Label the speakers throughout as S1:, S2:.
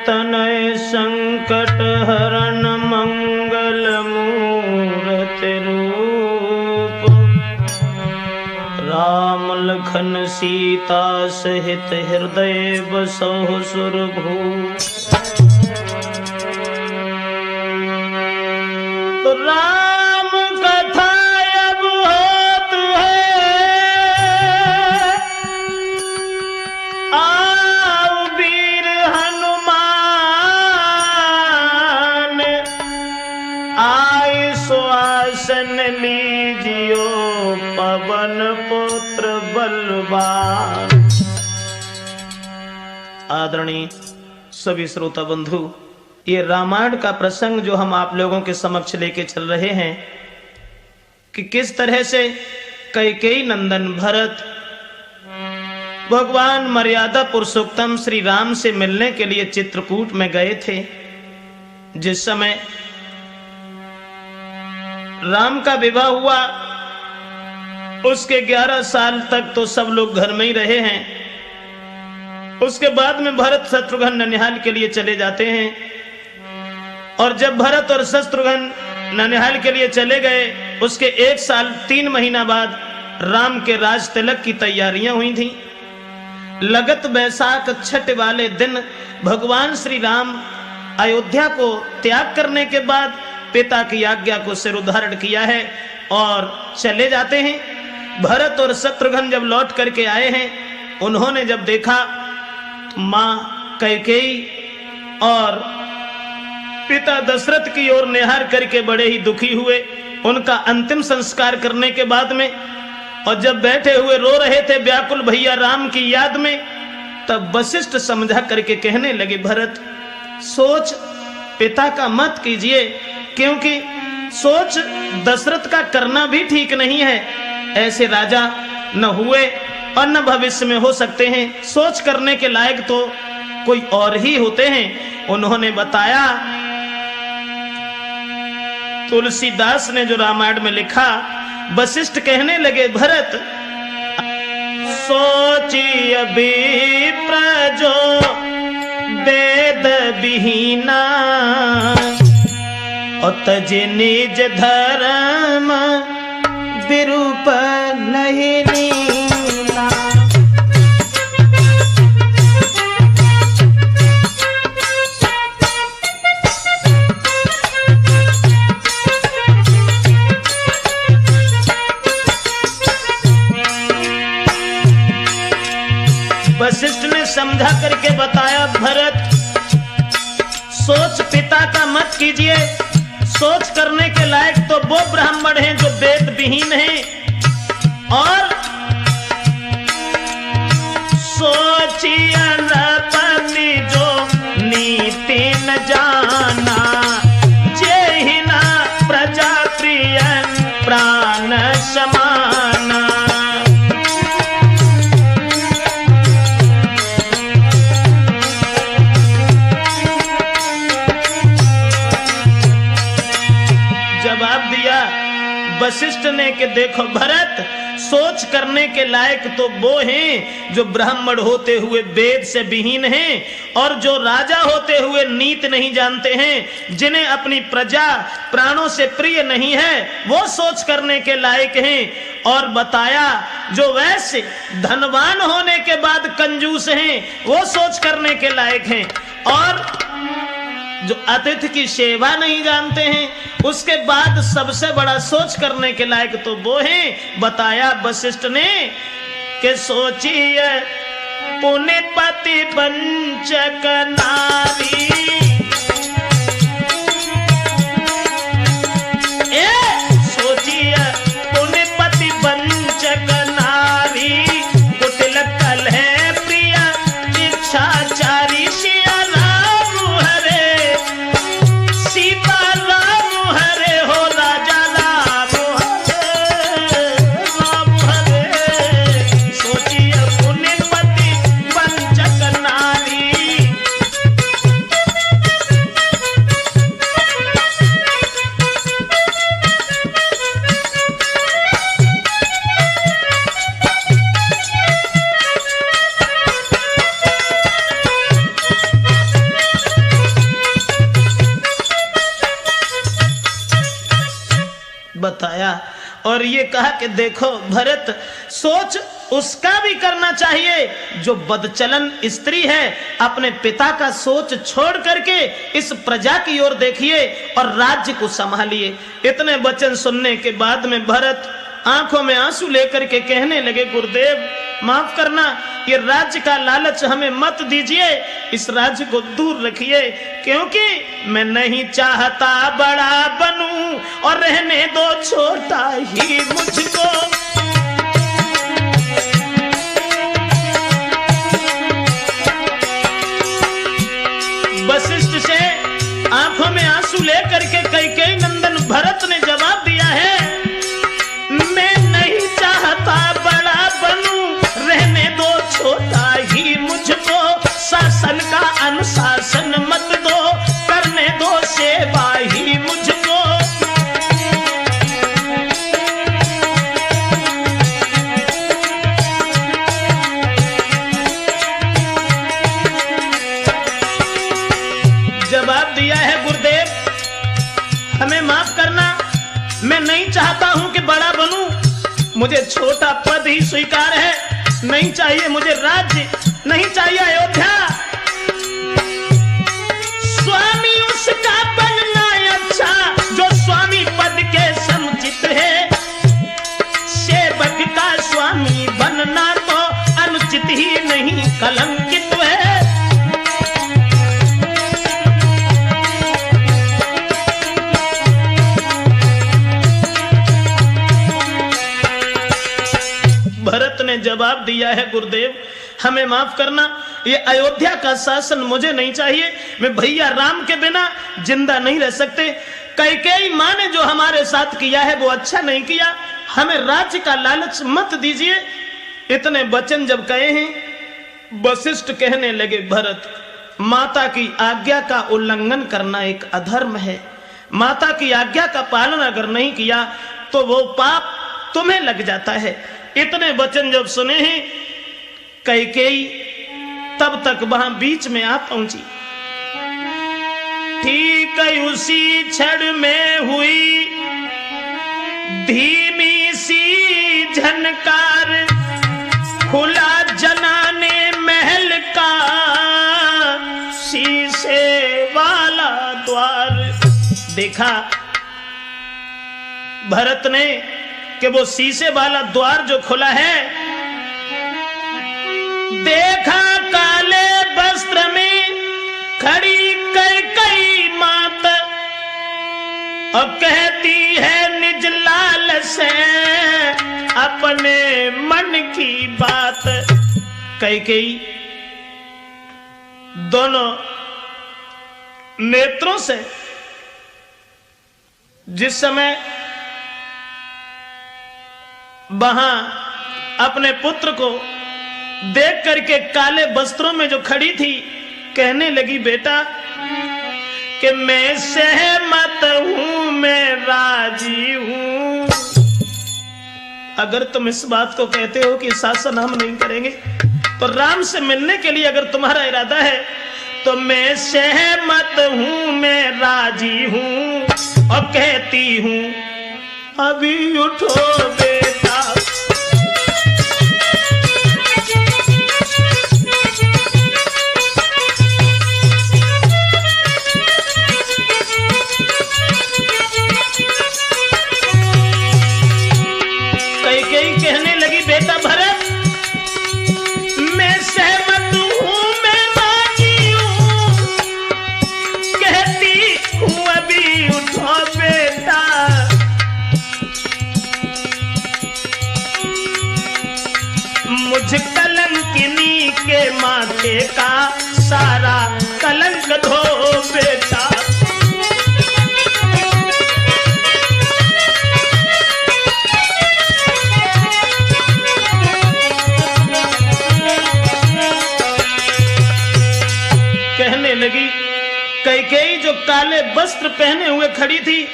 S1: तनय संकट हरण मंगल मूर्ति रूप। राम लखन सीता सहित हृदय बसहु सुरभूप। तो राम कथा अब होत है, आओ वीर हनुमान, आय सुआसन लीजियो पवन पुत्र बलवान। आदरणीय सभी श्रोता बंधु, ये रामायण का प्रसंग जो हम आप लोगों के समक्ष लेके चल रहे हैं कि किस तरह से कैकेयी नंदन भरत भगवान मर्यादा पुरुषोत्तम श्री राम से मिलने के लिए चित्रकूट में गए थे। जिस समय राम का विवाह हुआ उसके 11 साल तक तो सब लोग घर में ही रहे हैं। उसके बाद में भरत शत्रुघ्न ननिहाल के लिए चले जाते हैं और जब भरत और शत्रुघ्न ननिहाल के लिए चले गए उसके 1 साल 3 महीना बाद राम के राज तिलक की तैयारियां हुई थी। लगत बैसाख छठ वाले दिन भगवान श्री राम अयोध्या को त्याग करने के बाद पिता की आज्ञा को सिरोधारण किया है और चले जाते हैं। भरत और शत्रुघ्न जब लौट करके आए हैं, उन्होंने जब देखा मां कैकेयी और पिता दशरथ की ओर निहार करके बड़े ही दुखी हुए। उनका अंतिम संस्कार करने के बाद में और जब बैठे हुए रो रहे थे व्याकुल भैया राम की याद में, तब वशिष्ठ समझा करके कहने लगे, भरत सोच पिता का मत कीजिए, क्योंकि सोच दशरथ का करना भी ठीक नहीं है। ऐसे राजा न हुए और न भविष्य में हो सकते हैं। सोच करने के लायक तो कोई और ही होते हैं। उन्होंने बताया, तुलसीदास ने जो रामायण में लिखा, वशिष्ठ कहने लगे, भरत सोची अभी प्रजो वेद विहीना और तज निज धर्म विरूप नहीं नीना। वशिष्ठ ने समझा करके बताया, भरत सोच पिता का मत कीजिए। सोच करने के लायक तो वो ब्राह्मण हैं जो वेद विहीन हैं और सोचिए नरपति जो नीति न जाना, जेहि ना प्रजा प्रिय प्राण समाना। वशिष्ठ ने कि देखो भरत, सोच करने के लायक तो वो हैं जो ब्राह्मण होते हुए वेद से विहीन हैं और जो राजा होते हुए नीति नहीं जानते हैं, जिन्हें अपनी प्रजा प्राणों से प्रिय नहीं है, वो सोच करने के लायक हैं। और बताया जो वैसे धनवान होने के बाद कंजूस हैं, वो सोच करने के लायक हैं। और जो अतिथि की सेवा नहीं जानते हैं, उसके बाद सबसे बड़ा सोच करने के लायक तो वो हैं। बताया वशिष्ठ ने कि सोचिए पुण्यपति वंचक नारी, सोचिए पुण्यपति वंचक नारी, कुटिल कलह प्रिय इच्छाचारी। बताया और ये कहा कि देखो भरत, सोच उसका भी करना चाहिए जो बदचलन स्त्री है। अपने पिता का सोच छोड़ करके इस प्रजा की ओर देखिए और राज्य को संभालिए। इतने वचन सुनने के बाद में भरत आंखों में आंसू लेकर के कहने लगे, गुरुदेव माफ करना, ये राज्य का लालच हमें मत दीजिए, इस राज्य को दूर रखिए, क्योंकि मैं नहीं चाहता बड़ा बनूं और रहने दो छोटा ही मुझको। वशिष्ठ से आंखों में आंसू लेकर के कैकेयी नंदन भरत ने जवाब दिया है, मैं नहीं चाहता बड़ा बनूं, रहने दो छोटा ही मुझको, शासन का अनुशासन मत दो, करने दो सेवा ही मुझको। जवाब दिया है, गुरुदेव हमें माफ करना, मैं नहीं चाहता हूं कि बड़ा बनूं, मुझे छोटा पद ही स्वीकार है, नहीं चाहिए मुझे राज्य, नहीं चाहिए अयोध्या। स्वामी उसका बनना अच्छा जो स्वामी पद के समुचित है, सेवक का स्वामी बनना तो अनुचित ही नहीं कलंकित है। भरत ने जवाब दिया है, गुरुदेव हमें माफ करना, ये अयोध्या का शासन मुझे नहीं चाहिए, मैं भैया राम के बिना जिंदा नहीं रह सकते। कैकेयी मां ने जो हमारे साथ किया है वो अच्छा नहीं किया, हमें राज्य का लालच मत दीजिए। इतने वचन जब कहे हैं, वशिष्ठ कहने लगे, भरत माता की आज्ञा का उल्लंघन करना एक अधर्म है, माता की आज्ञा का पालन अगर नहीं किया तो वो पाप तुम्हें लग जाता है। इतने वचन जब सुने हैं, कैकेयी तब तक वहां बीच में आ पहुंची। ठीक उसी क्षण में हुई धीमी सी झनकार, खुला जनाने महल का शीशे वाला द्वार। देखा भरत ने कि वो शीशे वाला द्वार जो खुला है, देखा काले वस्त्र में खड़ी कैकेयी मात और कहती है निज लाल से अपने मन की बात। कैकेयी दोनों नेत्रों से जिस समय वहां अपने पुत्र को देख करके काले वस्त्रों में जो खड़ी थी, कहने लगी, बेटा कि मैं सहमत हूं, मैं राजी हूं। अगर तुम इस बात को कहते हो कि शासन हम नहीं करेंगे, तो राम से मिलने के लिए अगर तुम्हारा इरादा है तो मैं सहमत हूं, मैं राजी हूं और कहती हूं अभी उठो बेटा। कैकेयी कहने लगी, बेटा भरत मैं सहमत हूं, मैं राजी हूं, कहती हूं अभी उठो बेटा। मुझ कलंकिनी के माथे का सारा कलंक धो बेटा। कहने लगी, कैकेयी जो काले वस्त्र पहने हुए खड़ी थी,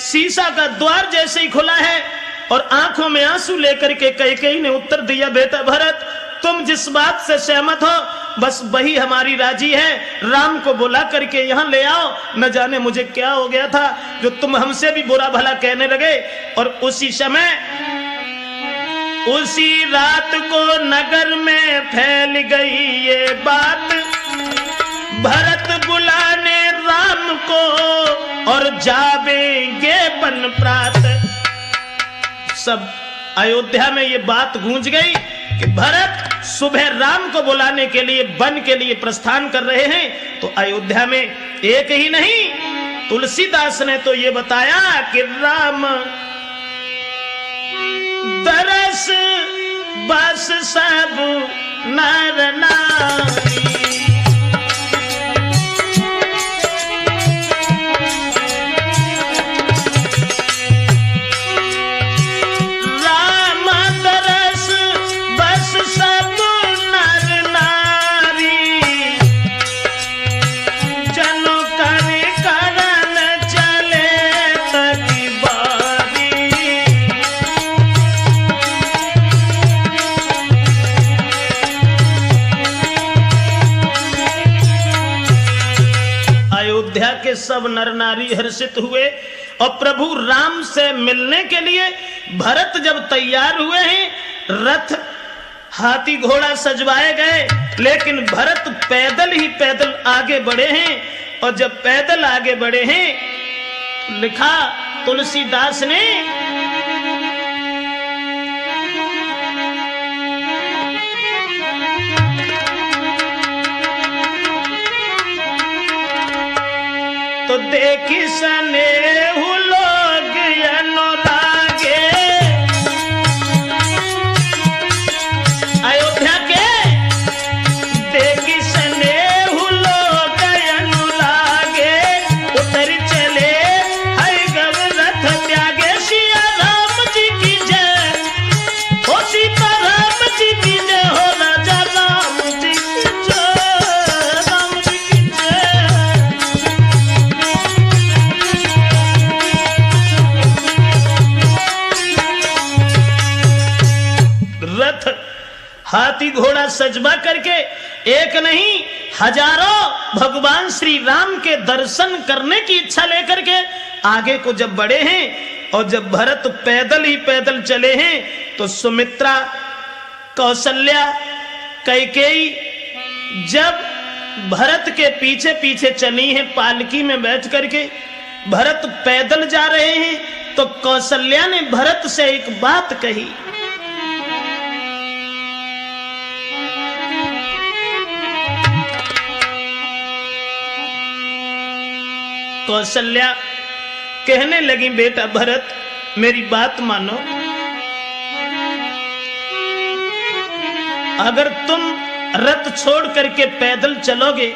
S1: शीशा का द्वार जैसे ही खुला है और आंखों में आंसू लेकर के कैकेयी ने उत्तर दिया, बेटा भरत तुम जिस बात से सहमत हो बस वही हमारी राजी है। राम को बुला करके यहाँ ले आओ, न जाने मुझे क्या हो गया था जो तुम हमसे भी बुरा भला कहने लगे। और उसी समय उसी रात को नगर में फैल गई ये बात, भरत बुलाने राम को और जावेंगे बन प्रात। सब अयोध्या में ये बात गूंज गई कि भरत सुबह राम को बुलाने के लिए वन के लिए प्रस्थान कर रहे हैं। तो अयोध्या में एक ही नहीं, तुलसीदास ने तो ये बताया कि राम दरस बस सब नर नारी, के सब नर नारी हर्षित हुए। और प्रभु राम से मिलने के लिए भरत जब तैयार हुए हैं, रथ हाथी घोड़ा सजवाए गए, लेकिन भरत पैदल ही पैदल आगे बढ़े हैं। और जब पैदल आगे बढ़े हैं, लिखा तुलसीदास ने, तो देखी स्नेहु लोग अनुरागे, अयोध्या के देखी स्नेहु लोग अनुरागे, उतर चले हर गव रथ त्यागे। सिया राम जी की जय हो, सीता राम जी की जय हो, राजा राम जी की जय, राम जी की जय। रथ हाथी घोड़ा सजवा करके एक नहीं हजारों भगवान श्री राम के दर्शन करने की इच्छा लेकर के आगे को जब बढ़े हैं। और जब भरत पैदल ही पैदल चले हैं, तो सुमित्रा, कौशल्या, कैकेयी जब भरत के पीछे पीछे चली हैं पालकी में बैठ करके, भरत पैदल जा रहे हैं, तो कौशल्या ने भरत से एक बात कही। कौशल्या कहने लगी, बेटा भरत मेरी बात मानो, अगर तुम रथ छोड़ करके पैदल चलोगे,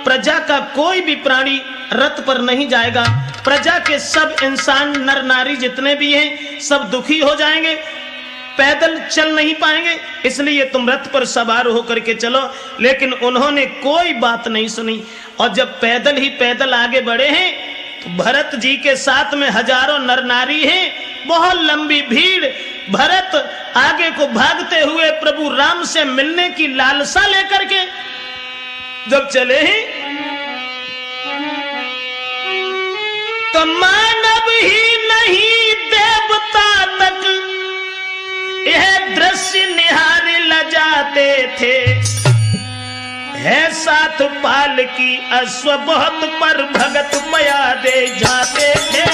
S1: प्रजा का कोई भी प्राणी रथ पर नहीं जाएगा। प्रजा के सब इंसान नर नारी जितने भी हैं सब दुखी हो जाएंगे, पैदल चल नहीं पाएंगे, इसलिए तुम रथ पर सवार होकर के चलो। लेकिन उन्होंने कोई बात नहीं सुनी। और जब पैदल ही पैदल आगे बढ़े हैं, तो भरत जी के साथ में हजारों नर नारी हैं, बहुत लंबी भीड़। भरत आगे को भागते हुए प्रभु राम से मिलने की लालसा लेकर के जब चले हैं, तो मानव ही नहीं देवता तक यह दृश्य निहार लजाते थे। है साथ पाल की अश्व बहुत, पर भगत पया दे जाते थे।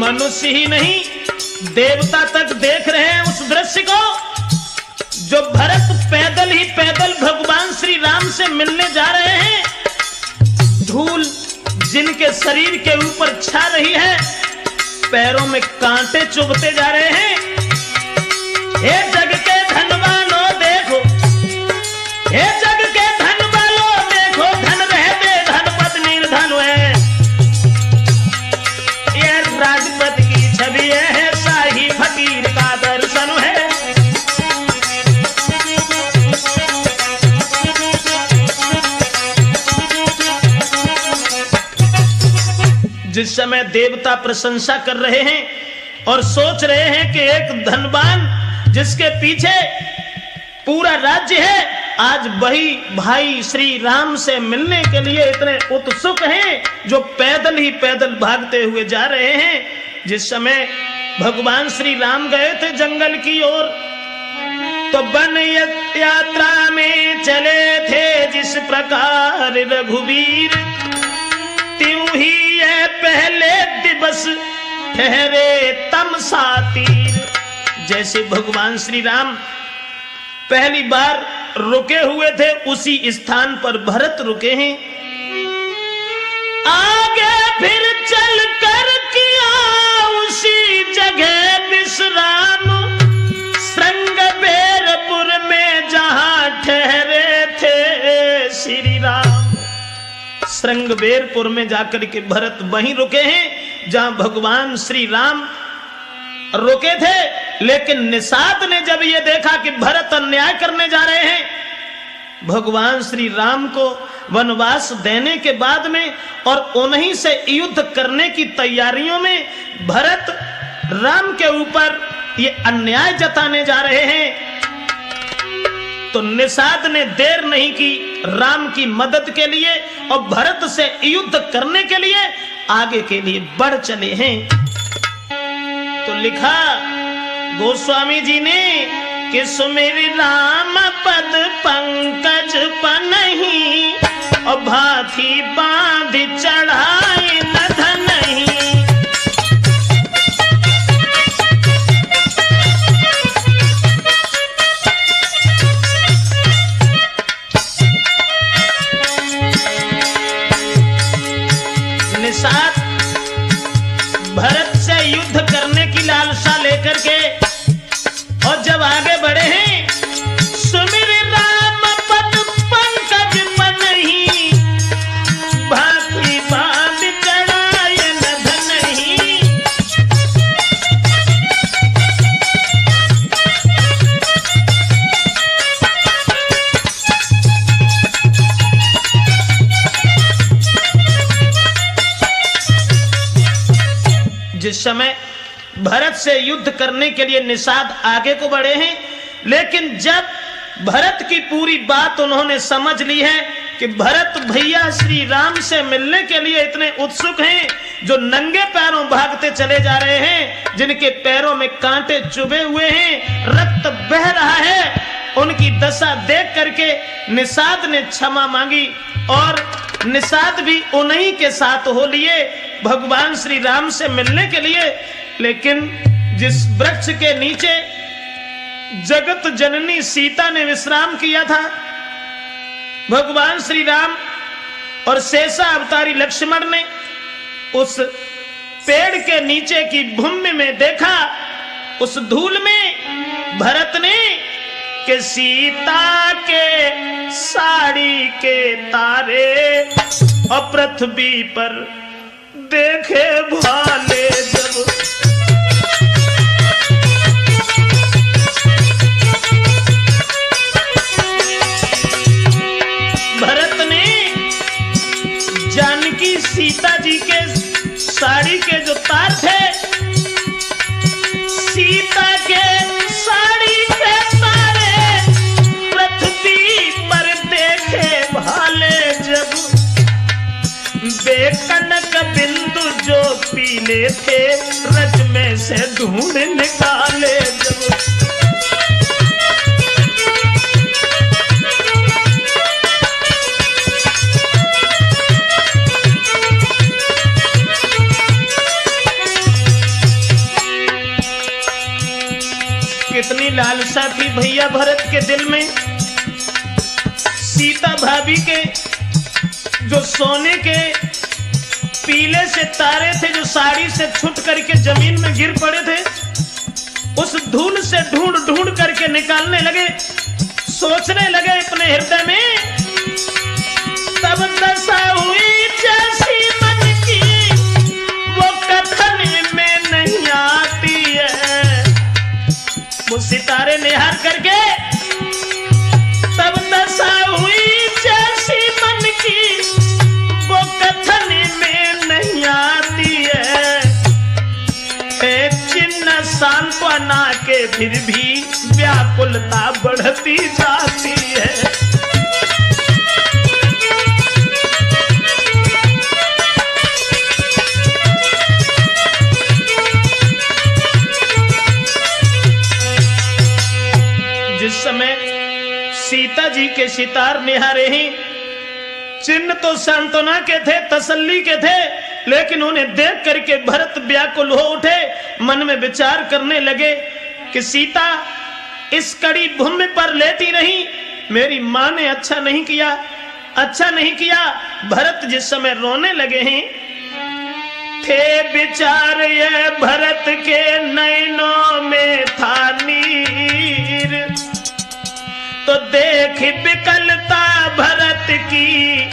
S1: मनुष्य ही नहीं देवता तक देख रहे हैं उस दृश्य को, जो भरत पैदल ही पैदल भगवान श्री राम से मिलने जा रहे हैं। धूल जिनके शरीर के ऊपर छा रही है, पैरों में कांटे चुभते जा रहे हैं। हे जग के धनवानों देखो, हे जग के धन वालों देखो, धन रहते धन पद निर्धन है। यह राजपद की छवि है, शाही फकीर का दर्शन है। जिस समय देवता प्रशंसा कर रहे हैं और सोच रहे हैं कि एक धनवान जिसके पीछे पूरा राज्य है, आज वही भाई श्री राम से मिलने के लिए इतने उत्सुक हैं जो पैदल ही पैदल भागते हुए जा रहे हैं। जिस समय भगवान श्री राम गए थे जंगल की ओर, तो वन यात्रा में चले थे जिस प्रकार रघुवीर, त्यों ही ये पहले दिवस ठहरे तमसा तीर। जैसे भगवान श्री राम पहली बार रुके हुए थे, उसी स्थान पर भरत रुके हैं। आगे फिर चल कर किया उसी जगह विश्राम, श्रृंगबेरपुर में जहां ठहरे थे श्री राम। श्रृंगबेरपुर में जाकर के भरत वहीं रुके हैं जहां भगवान श्री राम रुके थे। लेकिन निषाद ने जब ये देखा कि भरत अन्याय करने जा रहे हैं, भगवान श्री राम को वनवास देने के बाद में और उन्हीं से युद्ध करने की तैयारियों में भरत राम के ऊपर ये अन्याय जताने जा रहे हैं, तो निषाद ने देर नहीं की राम की मदद के लिए और भरत से युद्ध करने के लिए आगे के लिए बढ़ चले हैं। तो लिखा गोस्वामी जी ने कि सुमिर राम पद पंकज पनहि, और भाथी बांध चढ़ाई नधन नहीं। निषाद भरत से युद्ध करने की लालसा लेकर के और जब आगे बढ़े हैं, सुमिर राम पद पंकज पनहि, भाथी बांध चढ़ाए नधन नहीं। जिस समय भरत से युद्ध करने के लिए निषाद आगे को बढ़े हैं, लेकिन जब भरत की पूरी बात उन्होंने समझ ली है कि भरत भैया श्री राम से मिलने के लिए इतने उत्सुक हैं, जो नंगे पैरों भागते चले जा रहे हैं, जिनके पैरों में कांटे चुभे हुए हैं, रक्त बह रहा है, उनकी दशा देख करके निषाद ने क्षमा मांगी और निषाद भी उन्हीं के साथ हो लिए भगवान श्री राम से मिलने के लिए। लेकिन जिस वृक्ष के नीचे जगत जननी सीता ने विश्राम किया था, भगवान श्री राम और शेषा अवतारी लक्ष्मण ने उस पेड़ के नीचे की भूमि में देखा, उस धूल में भरत ने कि सीता के साड़ी के तारे और पृथ्वी पर देखे भाले जब। भरत ने जानकी सीता जी के साड़ी के जो तार थे, सीता के साड़ी के तारे पृथ्वी पर देखे भाले जब। बेकनक बिंदु जो पीले थे, रज में से ढूंढ निकाले जब। कितनी लालसा थी भैया भरत के दिल में। सीता भाभी के जो सोने के पीले से तारे थे, जो साड़ी से छूट करके जमीन में गिर पड़े थे, उस धूल से ढूंढ ढूंढ करके निकालने लगे। सोचने लगे अपने हृदय में, तब दशा हुई जैसी मन की, वो कथन में नहीं आती है। वो सितारे निहार करके तब दशा हुई जैसी मन की, वो कथन में नहीं आती फिर भी व्याकुलता बढ़ती जाती है। जिस समय सीता जी के सितार निहारे हैं, चिन्ह तो सांत्वना के थे, तसल्ली के थे, लेकिन उन्हें देख करके भरत व्याकुल हो उठे, मन में विचार करने लगे कि सीता इस कड़ी भूमि पर लेटी नहीं, मेरी मां ने अच्छा नहीं किया, अच्छा नहीं किया। भरत जिस समय रोने लगे हैं, थे विचार ये भरत के नैनों में था नीर, तो देख विकलता भरत की,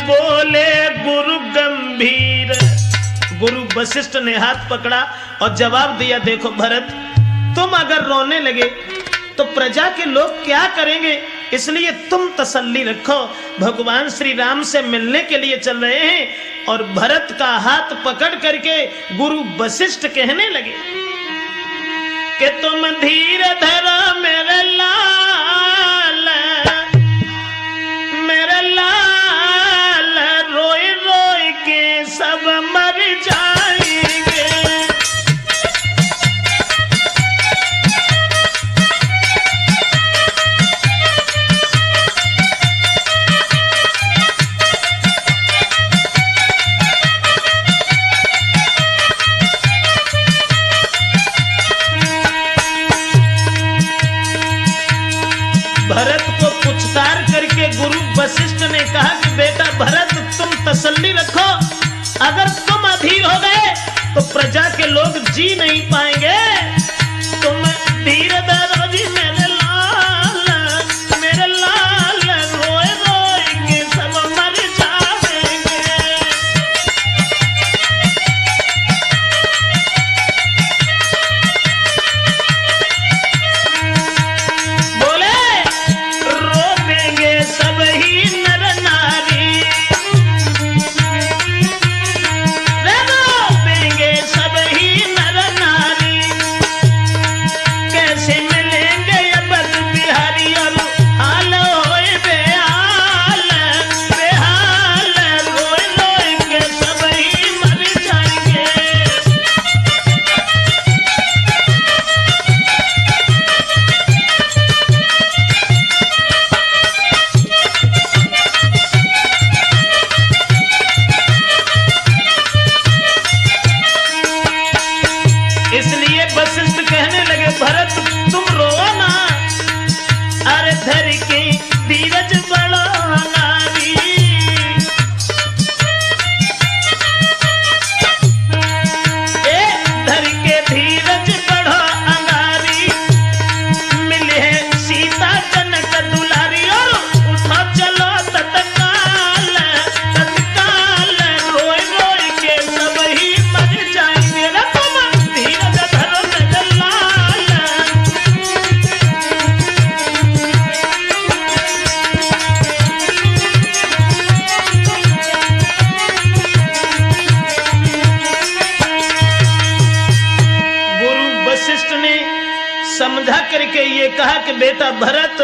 S1: बोले गुरु गंभीर। गुरु वशिष्ठ ने हाथ पकड़ा और जवाब दिया, देखो भरत, तुम अगर रोने लगे तो प्रजा के लोग क्या करेंगे, इसलिए तुम तसल्ली रखो। भगवान श्री राम से मिलने के लिए चल रहे हैं। और भरत का हाथ पकड़ करके गुरु वशिष्ठ कहने लगे कि तुम धीर धरो मेरे लाल, मेरे लाल, रोई रोई के सब मर जाएंगे। भरत को पुचकार करके गुरु वशिष्ठ ने कहा कि बेटा भरत, तुम तसल्ली रखो, अगर तुम अधीर हो गए तो प्रजा के लोग जी नहीं पाएंगे। तुम धीर धरो जी मेरे लाल, मेरे लाल, रोए रोए के सब मर जाएंगे। सब ही नर नारी, रोएंगे सब ही नर नारी, कैसे मिलेंगे अब बिहारी, और हाल होए बेहाल, बेहाल, रोए रोएंगे सब ही मर जाएंगे। इसलिए वशिष्ठ कहने लगे, भरत तुम रो ना, अरे धर के धीरज बड़ो नारी, ए धर के धीरज बड़ो अंगारी, मिले सीता जनक दुलारी, और उठो चलो तत्काल, तत्काल, रोए रोए के सब ही मर जाएंगे। धीरज धरो मेरे लाल, गुरु वशिष्ठ ने समझा करके ये कहा कि बेटा भरत,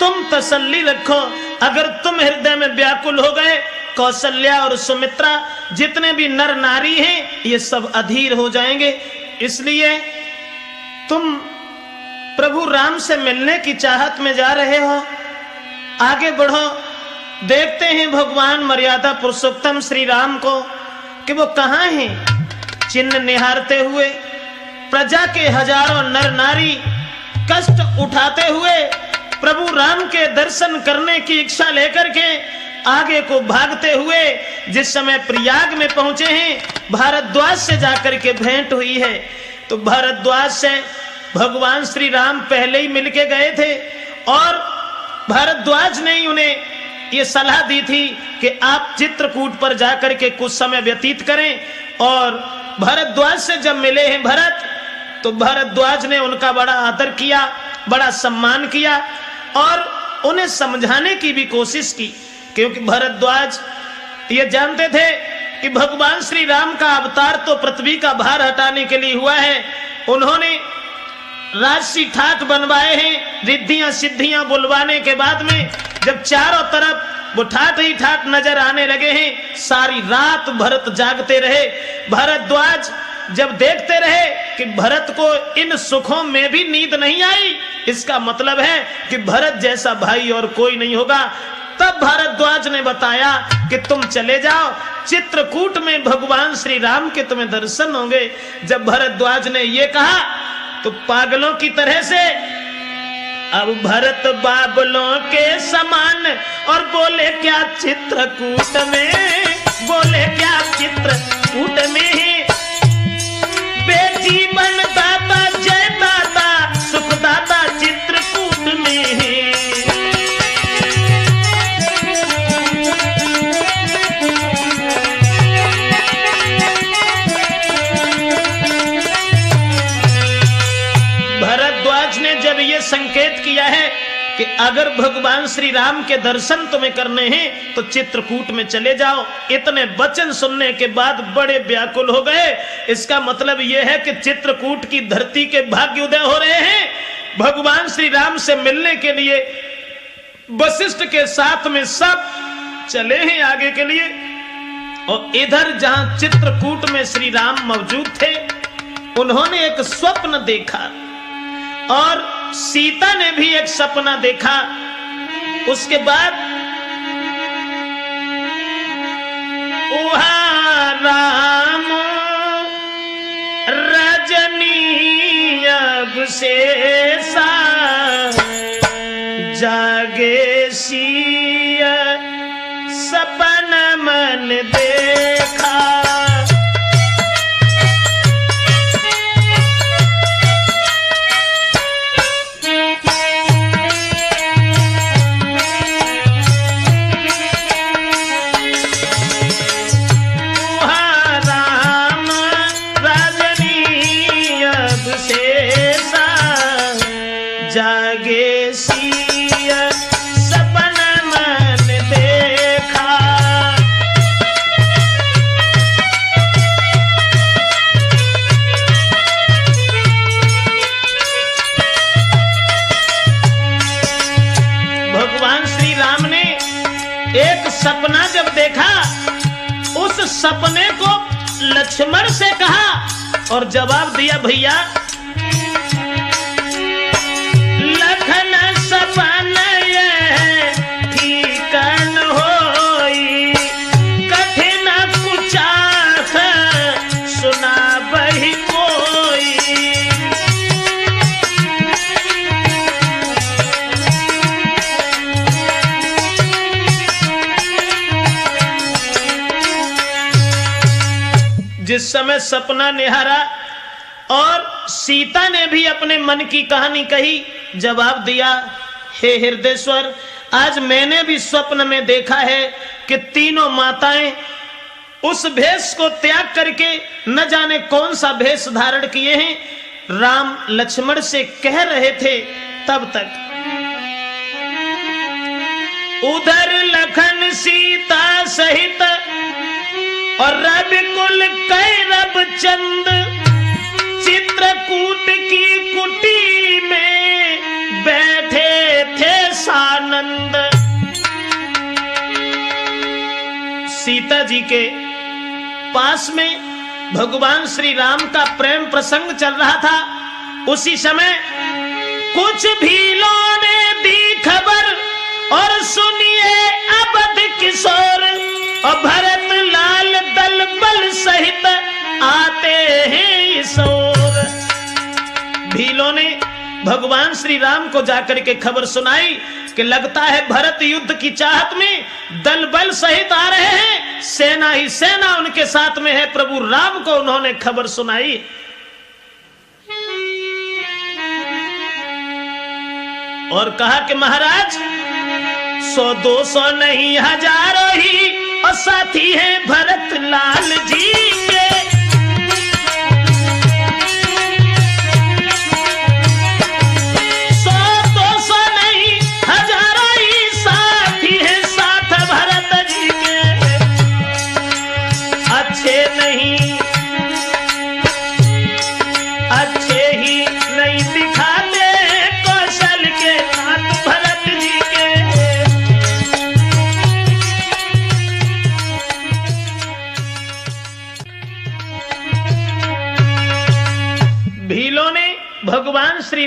S1: तुम तसल्ली रखो, अगर तुम हृदय में व्याकुल हो गए, कौशल्या और सुमित्रा जितने भी नर नारी हैं ये सब अधीर हो जाएंगे। इसलिए तुम प्रभु राम से मिलने की चाहत में जा रहे हो, आगे बढ़ो। देखते हैं भगवान मर्यादा पुरुषोत्तम श्री राम को कि वो कहां हैं। चिन्ह निहारते हुए प्रजा के हजारों नर नारी कष्ट उठाते हुए प्रभु राम के दर्शन करने की इच्छा लेकर के आगे को भागते हुए जिस समय प्रयाग में पहुंचे हैं, भारद्वाज से जाकर के भेंट हुई है। तो भारद्वाज से भगवान श्री राम पहले ही मिलके गए थे और भारद्वाज ने ही उन्हें ये सलाह दी थी कि आप चित्रकूट पर जाकर के कुछ समय व्यतीत करें। और भारद्वाज से जब मिले हैं भरत, तो भारद्वाज ने उनका बड़ा आदर किया, बड़ा सम्मान किया और उन्हें समझाने की भी कोशिश की, क्योंकि भारद्वाज ये जानते थे कि भगवान श्री राम का अवतार तो पृथ्वी का भार हटाने के लिए हुआ है। उन्होंने राजसी ठाठ बनवाए हैं, रिद्धियां सिद्धियां बुलवाने के बाद में जब चारों तरफ वो ठाठ ही ठाठ नजर आने लगे हैं, सारी रात भरत जागते रहे। भारद्वाज जब देखते रहे कि भरत को इन सुखों में भी नींद नहीं आई, इसका मतलब है कि भरत जैसा भाई और कोई नहीं होगा। तब भारद्वाज ने बताया कि तुम चले जाओ, चित्रकूट में भगवान श्री राम के तुम्हें दर्शन होंगे। जब भारद्वाज ने ये कहा तो पागलों की तरह से अब भरत बाबलों के समान और बोले क्या चित्रकूट में, बोले क्या चित्रकूट में बेजीवन दाता जय दाता सुखदाता चित्रकूट में। भारद्वाज ने जब ये संकेत किया है कि अगर भगवान श्री राम के दर्शन तुम्हें करने हैं तो चित्रकूट में चले जाओ, इतने वचन सुनने के बाद बड़े व्याकुल हो गए। इसका मतलब यह है कि चित्रकूट की धरती के भाग्य उदय हो रहे हैं। भगवान श्री राम से मिलने के लिए वशिष्ठ के साथ में सब चले हैं आगे के लिए। और इधर जहां चित्रकूट में श्री राम मौजूद थे, उन्होंने एक स्वप्न देखा और सीता ने भी एक सपना देखा। उसके बाद राम रजनी अब से जागे सिया सपन मन देखा। जागे सिया सपन मन देखा। भगवान श्री राम ने एक सपना जब देखा, उस सपने को लक्ष्मण से कहा और जवाब दिया, भैया सपन ये ठीक न होई, कठिन कुचाख सुना बही कोई। जिस समय सपना निहारा और सीता ने भी अपने मन की कहानी कही, जवाब दिया, हे हृदयेश्वर, आज मैंने भी स्वप्न में देखा है कि तीनों माताएं उस भेष को त्याग करके न जाने कौन सा भेष धारण किए हैं। राम लक्ष्मण से कह रहे थे तब तक उधर लखन सीता सहित और रविकुल कैरव चंद चित्रकूट की कुटी में बैठे थे सानंद। सीता जी के पास में भगवान श्री राम का प्रेम प्रसंग चल रहा था। उसी समय कुछ भीलों ने दी खबर और सुनिए अवध किशोर और भरत लाल दल बल सहित आते हैं इस ओर। भीलों ने भगवान श्री राम को जाकर के खबर सुनाई कि लगता है भरत युद्ध की चाहत में दल बल सहित आ रहे हैं, सेना ही सेना उनके साथ में है। प्रभु राम को उन्होंने खबर सुनाई। और कहा कि महाराज 100-200 नहीं हजारों ही और साथी हैं भरत लाल जी के। 100-200 नहीं हजारों ही साथी हैं साथ भरत जी के। अच्छे नहीं अच्छे ही नहीं दिखा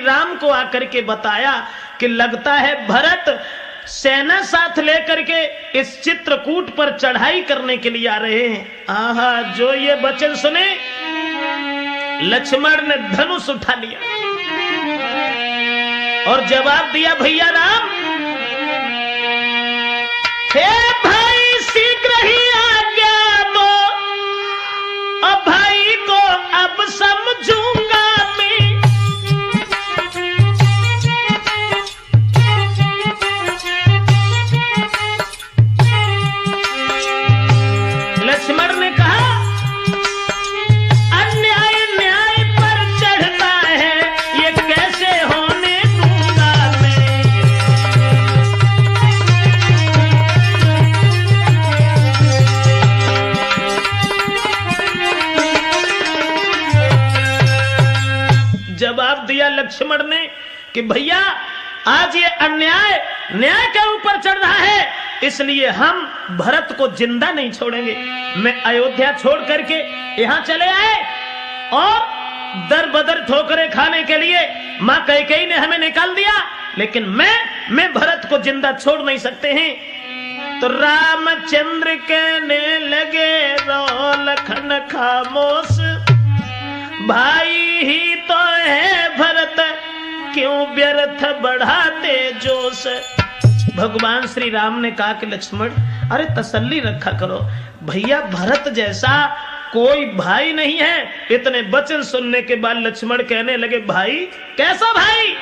S1: राम को आकर के बताया कि लगता है भरत सेना साथ लेकर के इस चित्रकूट पर चढ़ाई करने के लिए आ रहे हैं। आहा, जो ये वचन सुने लक्ष्मण ने धनुष उठा लिया और जवाब दिया, भैया राम, हे भाई शीघ्र ही आज्ञा दो, अब भाई को अब समझूंगा मैं। लक्ष्मण ने कहा, अन्याय न्याय पर चढ़ता है, ये कैसे होने दूंगा मैं। जवाब दिया लक्ष्मण ने कि भैया आज ये अन्याय न्याय के ऊपर चढ़ रहा है, इसलिए हम भरत को जिंदा नहीं छोड़ेंगे। मैं अयोध्या छोड़ करके यहां चले आए और दर बदर ठोकरें खाने के लिए मां कैकेयी ने हमें निकाल दिया, लेकिन मैं भरत को जिंदा छोड़ नहीं सकते हैं। तो रामचंद्र कहने लगे, रो लखन खामोश, भाई ही तो है भरत, क्यों व्यर्थ बढ़ाते जोश। भगवान श्री राम ने कहा कि लक्ष्मण, अरे तसल्ली रखा करो, भैया भरत जैसा कोई भाई नहीं है। इतने वचन सुनने के बाद लक्ष्मण कहने लगे, भाई कैसा भाई?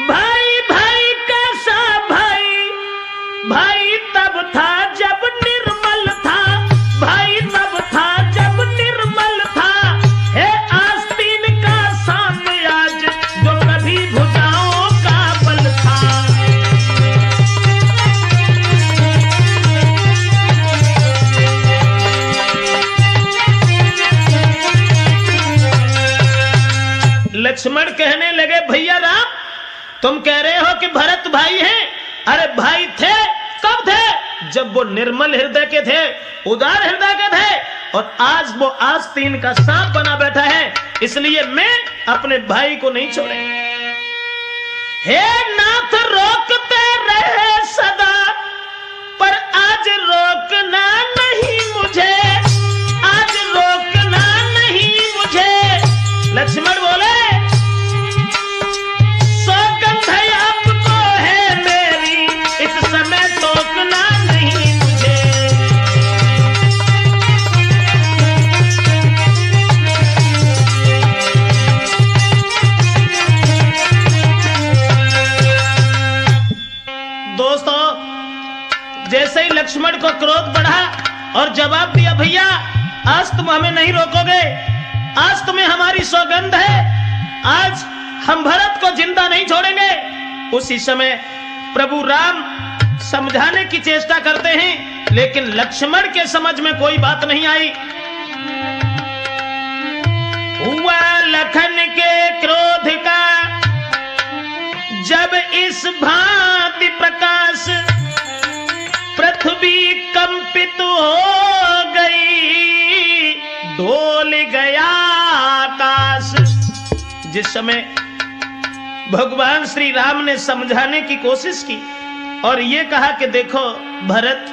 S1: भाई भाई कैसा भाई? भाई तब था जब निर्मल था, भाई तब था जब निर्मल था, है आस्तीन का सामने आज जो कभी भुजाओं का बल था। लक्ष्मण कहने लगे, भैया राम, तुम कह रहे हो कि भरत भाई हैं? अरे भाई थे, कब थे? जब वो निर्मल हृदय के थे, उदार हृदय के थे, और आज वो आस्तीन का सांप बना बैठा है, इसलिए मैं अपने भाई को नहीं छोड़े। हे नाथ रोकते रहे सदा, पर आज रोकना नहीं मुझे, आज रोकना नहीं मुझे। लक्ष्मण बोले, सौगंध आपको है मेरी, इस समय टोकना नहीं मुझे। दोस्तों, जैसे ही लक्ष्मण को क्रोध बढ़ा और जवाब दिया, भैया आज तुम हमें नहीं रोकोगे, आज तुम्हें हमारी सौगंध है, आज हम भरत को जिंदा नहीं छोड़ेंगे। उसी समय प्रभु राम समझाने की चेष्टा करते हैं, लेकिन लक्ष्मण के समझ में कोई बात नहीं आई। हुआ लखन के क्रोध का जब इस भांति प्रकाश, पृथ्वी कंपित हो गई, डोल गया आकाश। जिस समय भगवान श्री राम ने समझाने की कोशिश की और ये कहा कि देखो भरत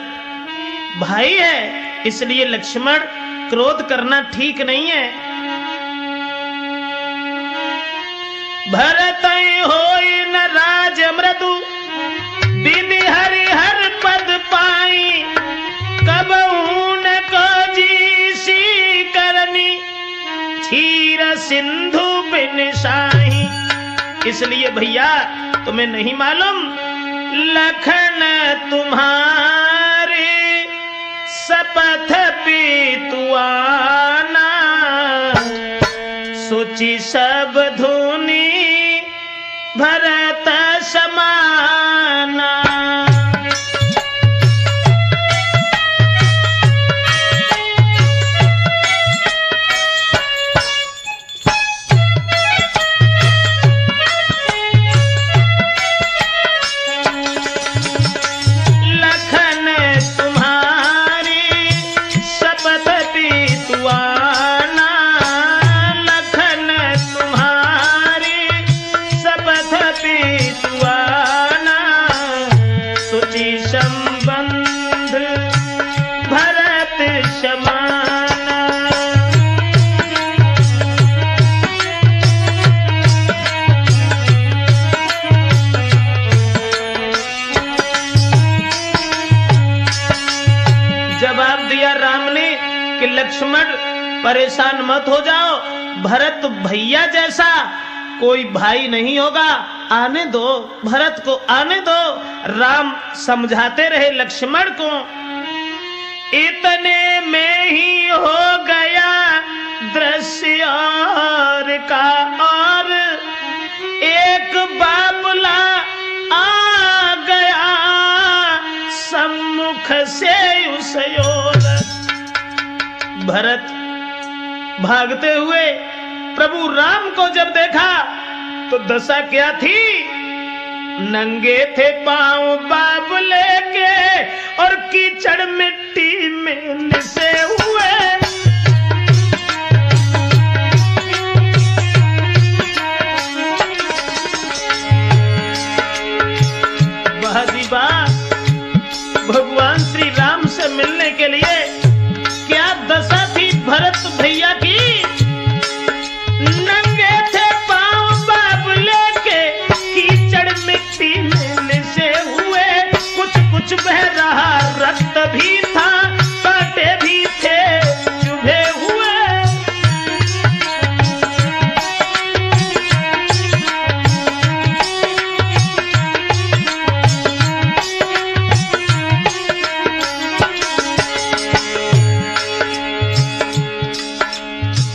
S1: भाई है, इसलिए लक्ष्मण क्रोध करना ठीक नहीं है। भरत होई न राज मृदु, विधि हरि हर पद पाई, कब ऊन को जी सी करनी, क्षीर सिंधु बिन साही। इसलिए भैया तुम्हें नहीं मालूम, लखन तुम्हारे शपथ पीतुआना, सोची सब धुनी भरत समाना।
S2: तुम्हारी
S1: तथापि सुआना, सुचि संबंध भरत समाना। जवाब दिया राम ने कि लक्ष्मण परेशान मत हो जाओ, भरत भैया जैसा कोई भाई नहीं होगा, आने दो, भरत को आने दो। राम समझाते रहे लक्ष्मण को। इतने में ही हो गया दृश्य और का और, एक बाबुला आ गया सम्मुख से उस ओर। भरत भागते हुए प्रभु राम को जब देखा तो दशा क्या थी? नंगे थे पांव बाबुले के और कीचड़ मिट्टी में लिसे हुए। भगवान श्री राम से मिलने के लिए क्या दशा थी भरत भैया की? नंगे थे पांव बाबुले के कीचड़ मिट्टी में लिसे हुए। कुछ कुछ बह रहा रक्त भी था, कांटे भी थे चुभे हुए।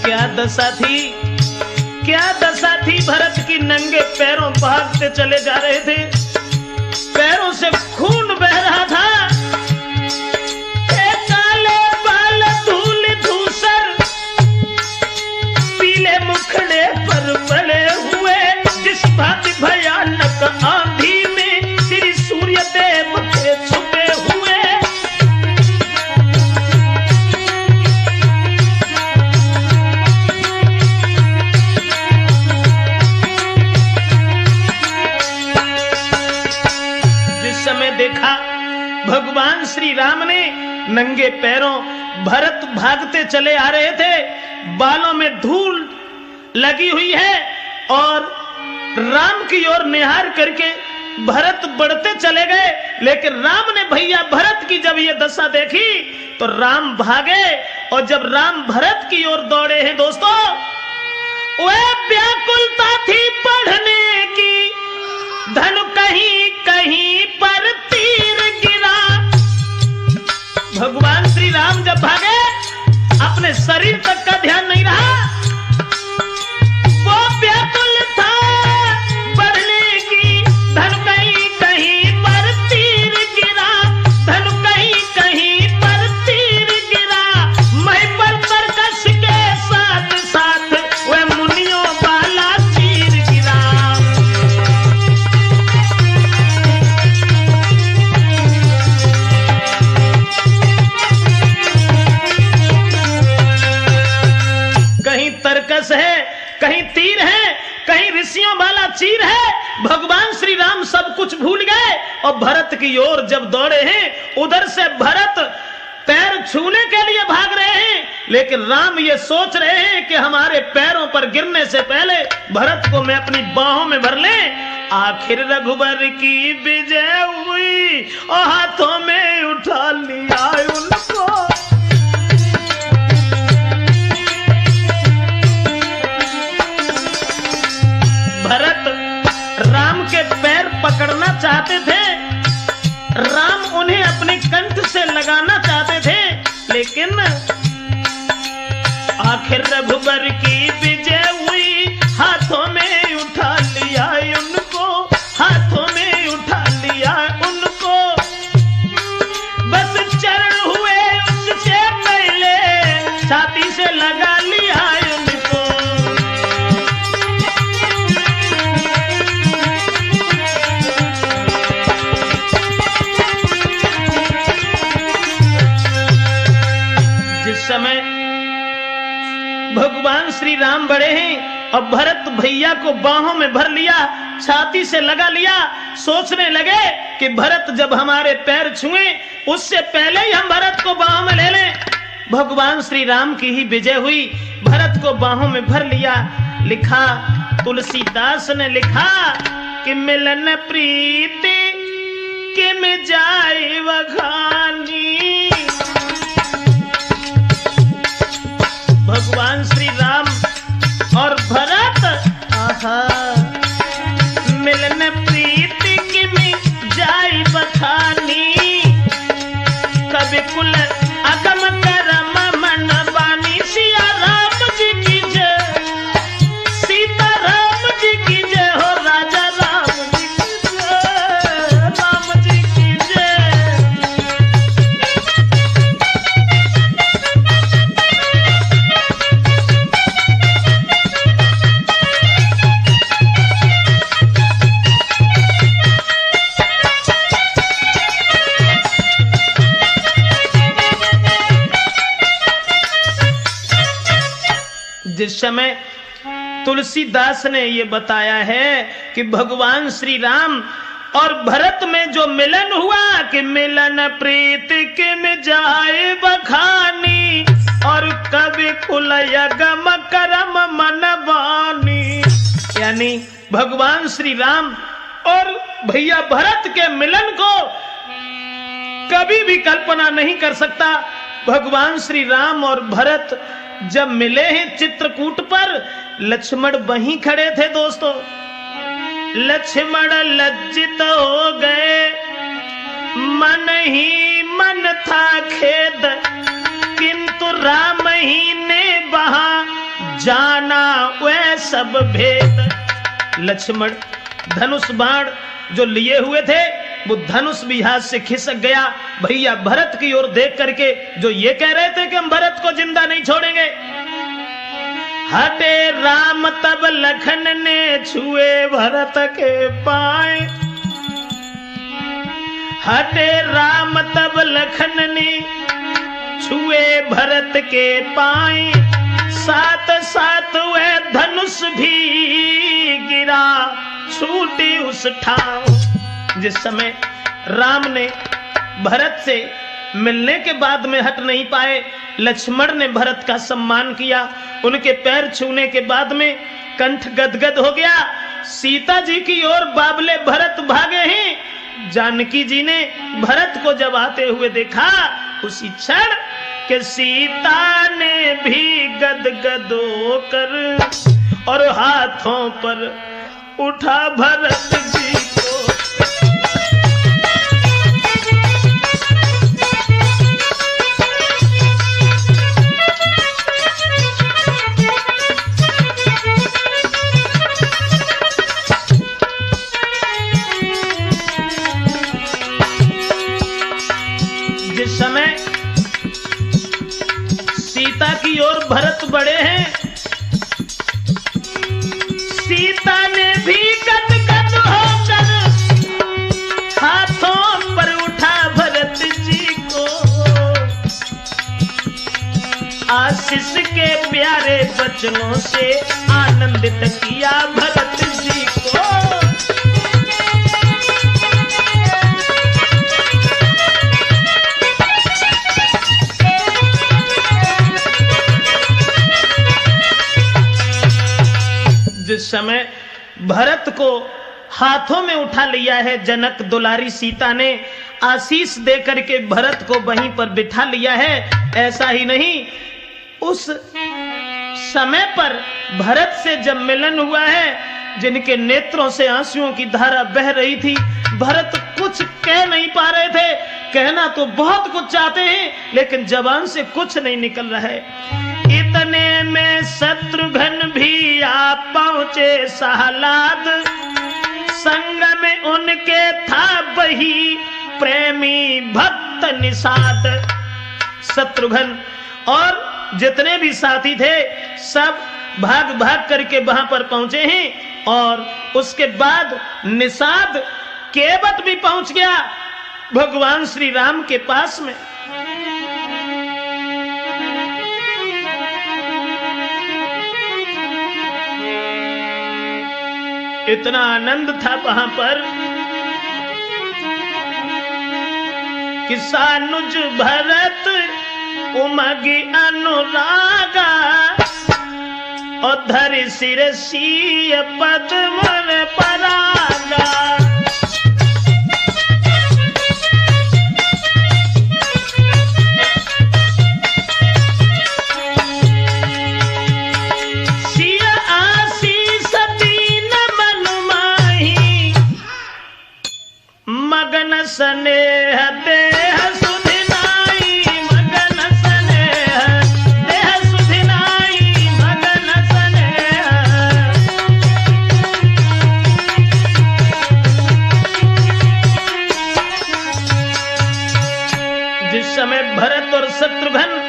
S1: क्या दशा थी भरत की? नंगे पैरों भागते चले जा रहे थे, पैरों से खून बह रहा था। काले बाल धूल धूसर पीले मुखड़े पर पड़े हुए। जिस भांति भयानक आंधी में श्री सूर्य देव थे छुपे हुए। देखा भगवान श्री राम ने नंगे पैरों भरत भागते चले आ रहे थे, बालों में धूल लगी हुई है और राम की ओर निहार करके भरत बढ़ते चले गए। लेकिन राम ने भैया भरत की जब ये दशा देखी तो राम भागे और जब राम भरत की ओर दौड़े हैं दोस्तों, वह व्याकुलता थी पढ़ने की। धनु कहीं कहीं पर तीर गिरा। भगवान श्री राम जब भागे अपने शरीर तक का ध्यान नहीं रहा, वो व्याकुल था पढ़ने की। धनु कहीं कहीं पर तीर गिरा, धनु कहीं कहीं पर तीर गिरा। महिपल तरकश के साथ साथ वह मुनियों वाला तीर गिरा। तरकस है, कहीं तीर है, कहीं ऋषियों वाला चीर है। भगवान श्री राम सब कुछ भूल गए और भरत की ओर जब दौड़े हैं, उधर से भरत पैर छूने के लिए भाग रहे हैं, लेकिन राम ये सोच रहे हैं कि हमारे पैरों पर गिरने से पहले भरत को मैं अपनी बाहों में भर ले। आखिर रघुबर की विजय हुई और हाथों में उठा लिया उनको। भरत राम के पैर पकड़ना चाहते थे, राम उन्हें अपने कंठ से लगाना चाहते थे, लेकिन आखिर रघुबर की विजय हुई, हाथों में उठा लिया उनको, हाथों में उठा लिया उनको। बस चरण हुए उससे पहले छाती से लगा लिया उनको। जिस समय भगवान श्री राम बड़े हैं, और भरत भैया को बाहों में भर लिया, छाती से लगा लिया। सोचने लगे कि भरत जब हमारे पैर छुए उससे पहले ही हम भरत को बाहों में ले लें। भगवान श्री राम की ही विजय हुई, भरत को बाहों में भर लिया। लिखा, तुलसीदास ने लिखा कि मिलन प्रीति के में जाए वखानी। भगवान श्री राम और भरत मिलन प्रीति की में जाए बखानी। कभी कुल अगम करम मन बानी। सिया राम जी की जय, सीता राम जी की जय हो, राजा राम जी की जय, राम जी की जय। जिस समय तुलसीदास ने ये बताया है कि भगवान श्री राम और भरत में जो मिलन हुआ कि मिलन प्रीति के में जाए बखानी। और कभी खुलय गम करम मन बानी, यानी भगवान श्री राम और भैया भरत के मिलन को कभी भी कल्पना नहीं कर सकता। भगवान श्री राम और भरत जब मिले हैं चित्रकूट पर, लक्ष्मण वहीं खड़े थे दोस्तों। लक्ष्मण लज्जित हो गए, मन ही मन था खेद, किंतु राम ही ने वहां जाना वह सब भेद। लक्ष्मण धनुष बाण जो लिए हुए थे वो धनुष भी हाथ से खिसक गया। भैया भरत की ओर देख करके जो ये कह रहे थे कि हम भरत को जिंदा नहीं छोड़ेंगे। हटे राम तब लखन ने छुए भरत के पाए। हटे राम तब लखन ने छुए भरत के पाए। साथ साथ वह धनुष भी गिरा, छूटी उस ठाव। जिस समय राम ने भरत से मिलने के बाद में हट नहीं पाए, लक्ष्मण ने भरत का सम्मान किया। उनके पैर छूने के बाद में कंठ गदगद हो गया। सीता जी की ओर बाबले भरत भागे हैं। जानकी जी ने भरत को जब आते हुए देखा, उसी क्षण के सीता ने भी गदगद होकर और हाथों पर उठा भरत जी को। जिस समय सीता की ओर भरत बढ़े हैं, सीता ने भी गदगद होकर हाथों पर उठा भरत जी को। आशीष के प्यारे वचनों से आनंदित किया भरत जी को। जिस समय भरत को हाथों में उठा लिया है जनक दुलारी सीता ने, आशीष देकर के भरत को वहीं पर बिठा लिया है। ऐसा ही नहीं, उस समय पर भरत से जब मिलन हुआ है, जिनके नेत्रों से आंसुओं की धारा बह रही थी, भरत कुछ कह नहीं पा रहे थे। कहना तो बहुत कुछ चाहते हैं, लेकिन जबान से कुछ नहीं निकल रहा है। इतने में शत्रुघ्न भी आ पहुंचे सहलाद। संग में उनके था वही प्रेमी भक्त निषाद। शत्रुघ्न और जितने भी साथी थे सब भाग भाग करके वहां पर पहुंचे हैं। और उसके बाद निषाद केवट भी पहुंच गया भगवान श्री राम के पास में। इतना आनंद था वहां पर कि सानुज भरत उमगी अनुरागा और धरि सिर सीय पद्म परागा। मगन स्नेह देह सुधिनाई, मगन स्नेह देह सुधिनाई, मगन स्नेह। जिस समय भरत और शत्रुघ्न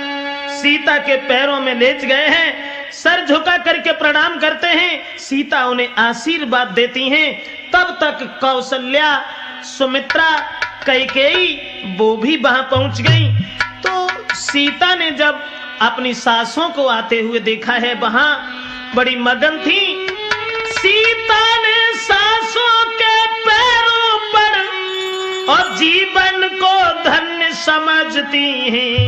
S1: सीता के पैरों में लेट गए हैं, सर झुका करके प्रणाम करते हैं, सीता उन्हें आशीर्वाद देती हैं, तब तक कौशल्या, सुमित्रा, कैकेयी वो भी वहां पहुंच गई। तो सीता ने जब अपनी सासों को आते हुए देखा है, वहां बड़ी मगन थी। सीता ने सासों के पैरों पर और जीवन को धन्य समझती हैं,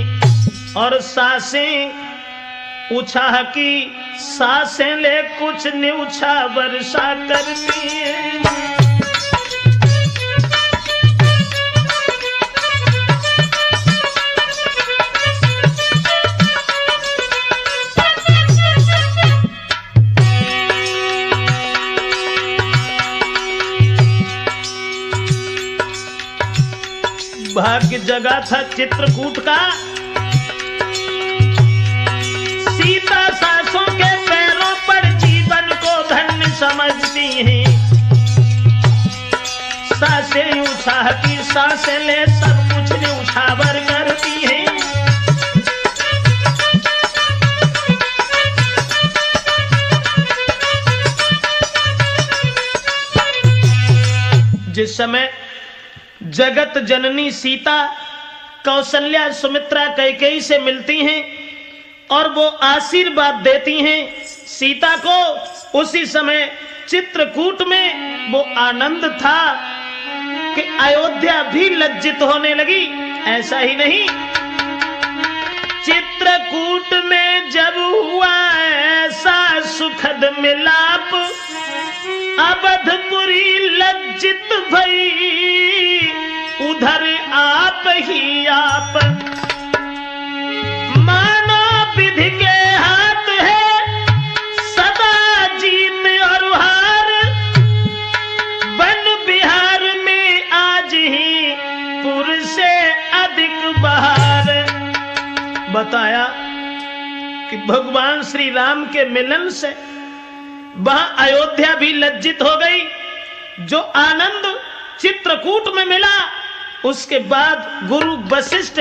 S1: और सासें उछाह की सासें ले कुछ न्यूछा वर्षा करती हैं। भाग्य जगा था चित्रकूट का, सीता सासों के पैरों पर जीवन को धन्य समझती हैं। सासें उछाह की सासें ले सब कुछ न्यूछावर करती हैं। जिस समय जगत जननी सीता कौशल्या, सुमित्रा, कैकेयी से मिलती हैं और वो आशीर्वाद देती हैं सीता को, उसी समय चित्रकूट में वो आनंद था कि अयोध्या भी लज्जित होने लगी। ऐसा ही नहीं, चित्रकूट में जब हुआ ऐसा सुखद मिलाप, अवधपुरी लज्जित भई, उधर आप ही आप। मानो विधि के हाथ है सदा जीत और हार, वन बिहार में आज ही पुर से अधिक बहार। बताया कि भगवान श्री राम के मिलन से वहां अयोध्या भी लज्जित हो गई। जो आनंद चित्रकूट में मिला, उसके बाद गुरु वशिष्ठ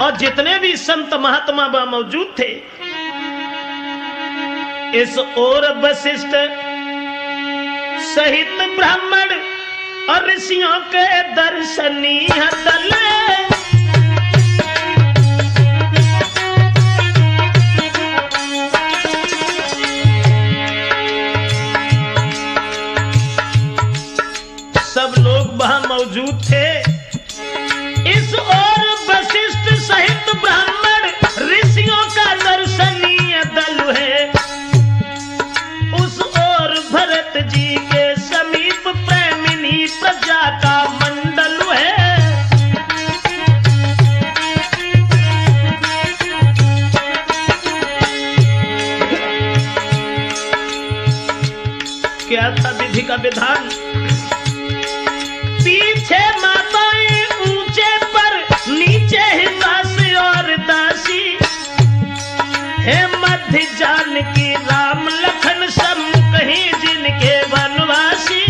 S1: और जितने भी संत महात्मा वहां मौजूद थे, इस ओर वशिष्ठ सहित ब्राह्मण और ऋषियों के दर्शनीय दल, सब लोग वहां मौजूद थे। इस ओर वशिष्ठ सहित ब्राह्मण ऋषियों का दर्शनीय दल है, उस ओर भरत जी के समीप प्रेमिनी प्रजा का मंडल है। क्या था विधि का विधान? पीछे माताएं ऊंचे पर, नीचे ही दासी और दासी है, मध्य जानकी राम लखन सब कहीं जिनके वनवासी।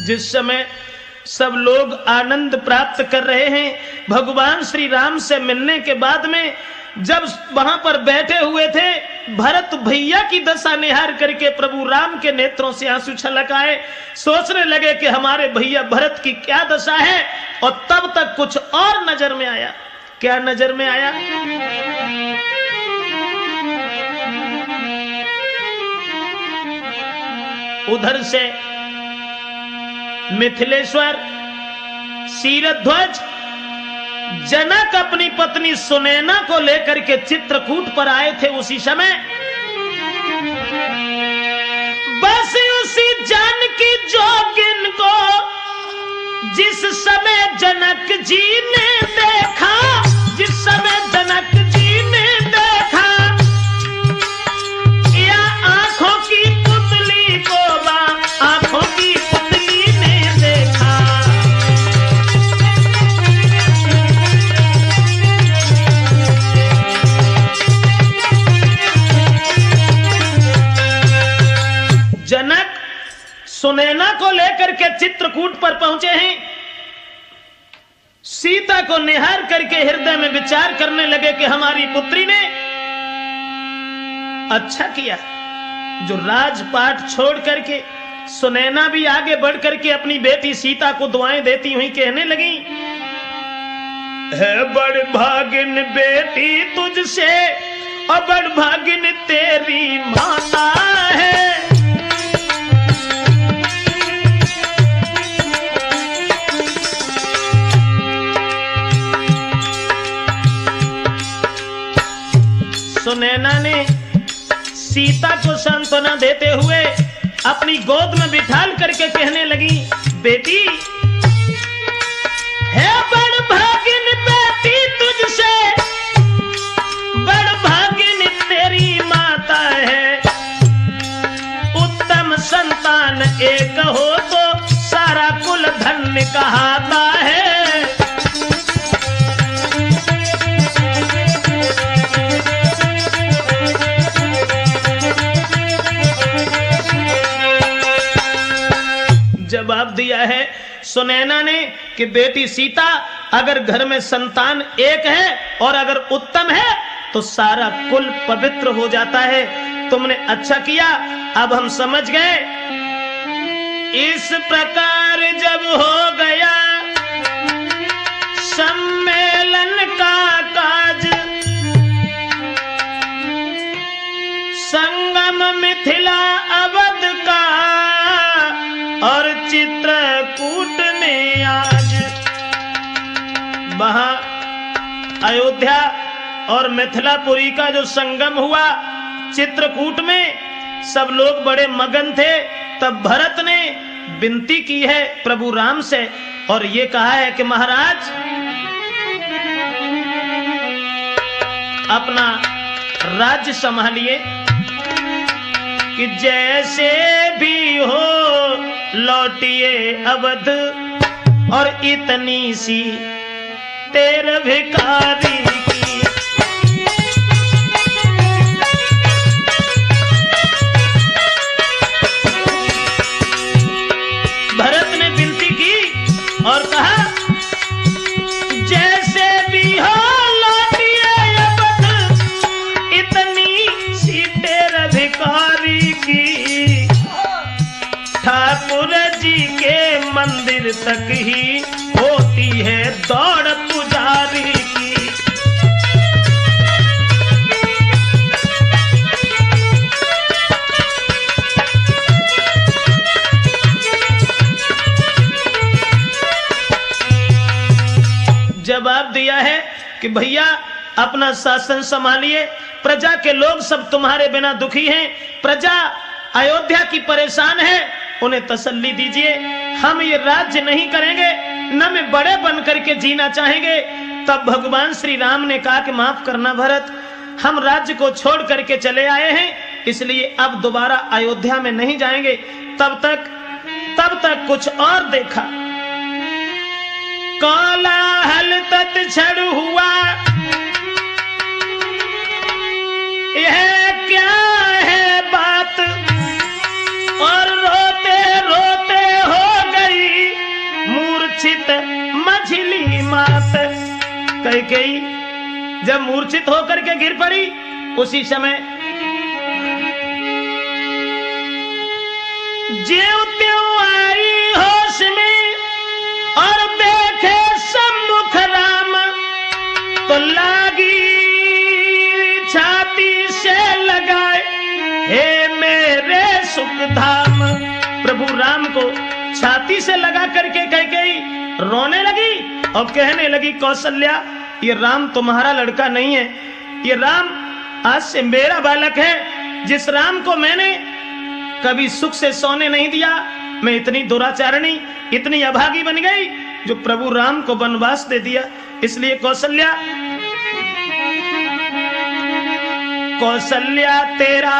S1: जिस समय सब लोग आनंद प्राप्त कर रहे हैं, भगवान श्री राम से मिलने के बाद में जब वहां पर बैठे हुए थे, भरत भैया की दशा निहार करके प्रभु राम के नेत्रों से आंसू छलक आए। सोचने लगे कि हमारे भैया भरत की क्या दशा है। और तब तक कुछ और नजर में आया। क्या नजर में आया? उधर से मिथिलेश्वर शीरध्वज जनक अपनी पत्नी सुनैना को लेकर के चित्रकूट पर आए थे। उसी समय बस उसी जानकी जोगिन को जिस समय जनक जी ने देखा, जिस समय जनक जी ने देखा, या आंखों की पुतली को आंखों की पुतली ने देखा। जनक सुनैना को लेकर के चित्रकूट पर पहुंचे हैं। सीता को निहार करके हृदय में विचार करने लगे कि हमारी पुत्री ने अच्छा किया जो राजपाट छोड़ करके। सुनैना भी आगे बढ़ करके अपनी बेटी सीता को दुआएं देती हुई कहने लगी, है बड़ भागिन बेटी तुझसे और बड़ भागिन तेरी माता है। सुनैना ने सीता को सांत्वना देते हुए अपनी गोद में बिठाल करके कहने लगी, बेटी है बड़ भागिन बेटी तुझसे, बड़ भागिन तेरी माता है। उत्तम संतान एक हो तो सारा कुल धन्य कहाता है। जवाब दिया है सुनैना ने कि बेटी सीता, अगर घर में संतान एक है और अगर उत्तम है तो सारा कुल पवित्र हो जाता है। तुमने अच्छा किया, अब हम समझ गए। इस प्रकार जब हो गया सम्मेलन का काज, संगम मिथिला अवध का और चित्रकूट में आज। वहां अयोध्या और मिथिलापुरी का जो संगम हुआ चित्रकूट में, सब लोग बड़े मगन थे। तब भरत ने विनती की है प्रभु राम से और ये कहा है कि महाराज अपना राज्य संभालिए, कि जैसे भी हो लौटिए अवध और इतनी सी तेरे भिखारी की। भरत ने विनती की और कहा, जैसे भी हो लौटिए अवध इतनी सी तेरे भिखारी की। ठाकुर जी के मंदिर तक ही होती है दौड़ पुजारी की। जवाब दिया है कि भैया अपना शासन संभालिए, प्रजा के लोग सब तुम्हारे बिना दुखी हैं। प्रजा अयोध्या की परेशान है, उन्हें तसल्ली दीजिए। हम ये राज्य नहीं करेंगे, न में बड़े बन करके जीना चाहेंगे। तब भगवान श्री राम ने कहा कि माफ करना भरत, हम राज्य को छोड़ करके चले आए हैं, इसलिए अब दोबारा अयोध्या में नहीं जाएंगे। तब तक कुछ और देखा। कोलाहल तत्क्षण हुआ, यह क्या है बात, और रोते रोते हो गई मूर्छित मझली मात। कैकेयी जब मूर्छित होकर के गिर पड़ी, उसी समय ज्यों त्यों आई होश में और देखे सम्मुख राम, तो लागी छाती से लगाए हे मेरे सुख धाम। प्रभु राम को छाती से लगा करके कैकेयी रोने लगी और कहने लगी, कौशल्या ये राम तुम्हारा लड़का नहीं है, ये राम आज से मेरा बालक है। जिस राम को मैंने कभी सुख से सोने नहीं दिया, मैं इतनी दुराचारणी, इतनी अभागी बन गई जो प्रभु राम को वनवास दे दिया। इसलिए कौशल्या, कौशल्या तेरा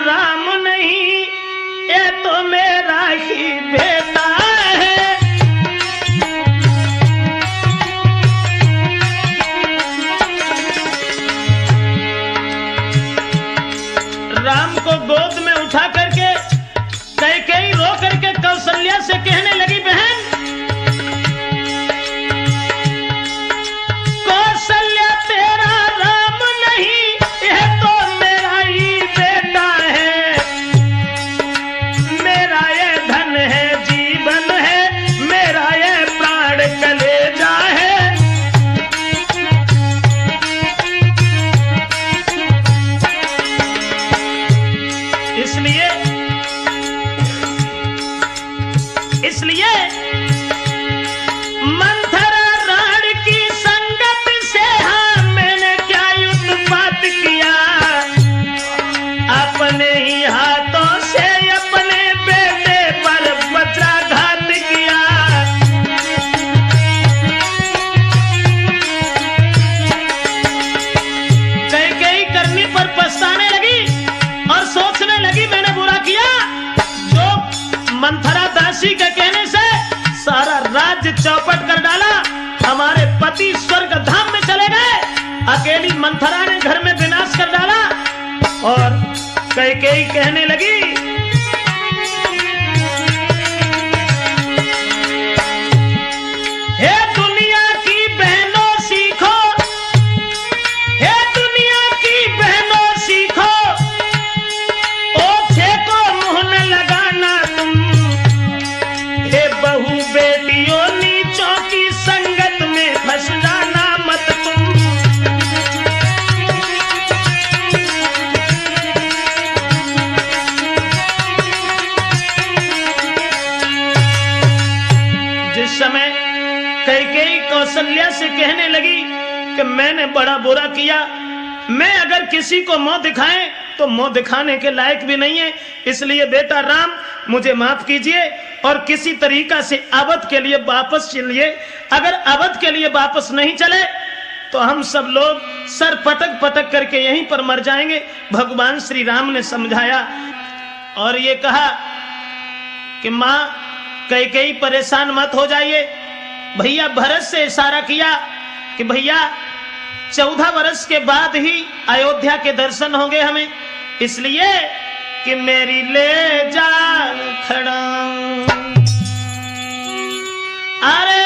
S1: राम नहीं, ये तो मेरा ही बेटा है। राम को गोद में उठा करके कैकेयी रो करके कौशल्या से कहने लगी, बहन कौशल्या तेरा राम नहीं, यह तो मेरा ही बेटा है। मेरा ये धन है, जीवन है, मेरा ये प्राण कलेजा है। इसलिए मंथरा राण की संगत से हाँ मैंने क्या उत्पात किया, अपने ही हाथों से अपने बेटे पर वज्राघात किया। कैकेयी करनी पर पछताने लगी और सोचने लगी मैंने बुरा किया, जो मंथरा दासी के कहने से सारा राज्य चौपट कर डाला, हमारे पति स्वर्ग धाम में चले गए, अकेली मंथरा ने घर में विनाश कर डाला। और कैकेयी कहने लगी, हे दुनिया की बहनों सीखो, हे दुनिया की बहनों सीखो, ओछे को मुंह न लगाना तुम, हे बहू बेटियों नीचों की संगत में फंस जाना मत तुम। जिस समय कैकेयी कौशल्या से कहने लगी कि मैंने बड़ा बुरा किया, मैं अगर किसी को मुंह दिखाएं तो मुंह दिखाने के लायक भी नहीं है, इसलिए बेटा राम मुझे माफ कीजिए और किसी तरीका से अवध के लिए वापस चलिए। अगर अवध के लिए वापस नहीं चले तो हम सब लोग सर पटक पटक करके यहीं पर मर जाएंगे। भगवान श्री राम ने समझाया और ये कहा कि मां कैकेयी परेशान मत हो जाइए। भैया भरत से इशारा किया कि भैया 14 वर्ष के बाद ही अयोध्या के दर्शन होंगे हमें, इसलिए कि मेरी ले जा खड़ा। अरे